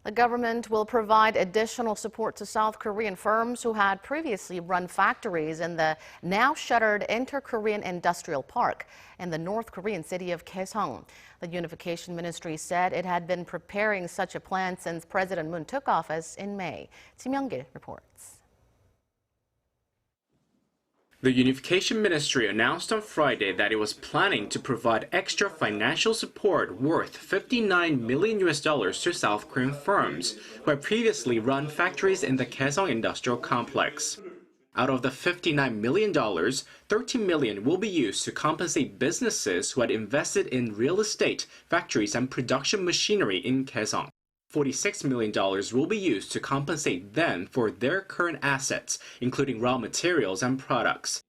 The government will provide additional support to South Korean firms who had previously run factories in the now shuttered Inter-Korean Industrial Park in the North Korean city of Kaesong. The Unification Ministry said it had been preparing such a plan since President Moon took office in May. Myung-kil reports. The Unification Ministry announced on Friday that it was planning to provide extra financial support worth $59 million to South Korean firms who had previously run factories in the Kaesong Industrial Complex. Out of the $59 million, $13 million will be used to compensate businesses who had invested in real estate, factories, and production machinery in Kaesong. $46 million will be used to compensate them for their current assets, including raw materials and products.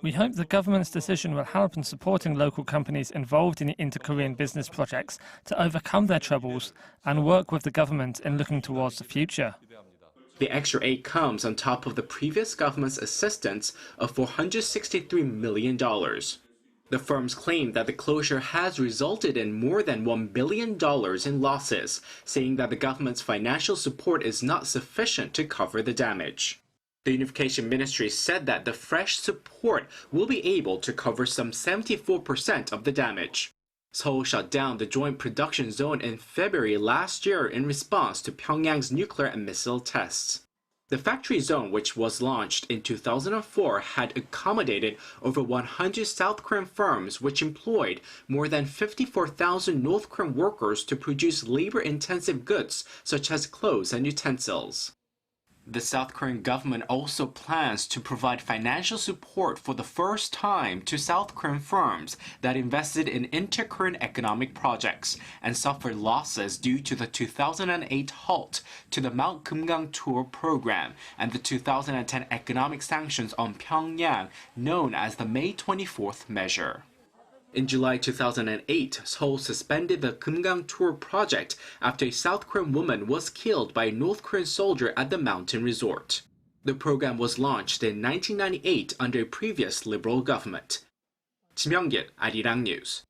We hope the government's decision will help in supporting local companies involved in the inter-Korean business projects to overcome their troubles and work with the government in looking towards the future. The extra aid comes on top of the previous government's assistance of $463 million. The firms claim that the closure has resulted in more than $1 billion in losses, saying that the government's financial support is not sufficient to cover the damage. The Unification Ministry said that the fresh support will be able to cover some 74% of the damage. Seoul shut down the joint production zone in February last year in response to Pyongyang's nuclear and missile tests. The factory zone, which was launched in 2004, had accommodated over 100 South Korean firms which employed more than 54,000 North Korean workers to produce labor-intensive goods such as clothes and utensils. The South Korean government also plans to provide financial support for the first time to South Korean firms that invested in inter-Korean economic projects and suffered losses due to the 2008 halt to the Mount Kumgang tour program and the 2010 economic sanctions on Pyongyang known as the May 24th measure. In July 2008, Seoul suspended the Kumgang tour project after a South Korean woman was killed by a North Korean soldier at the mountain resort. The program was launched in 1998 under a previous liberal government. Myung-kil, Arirang News.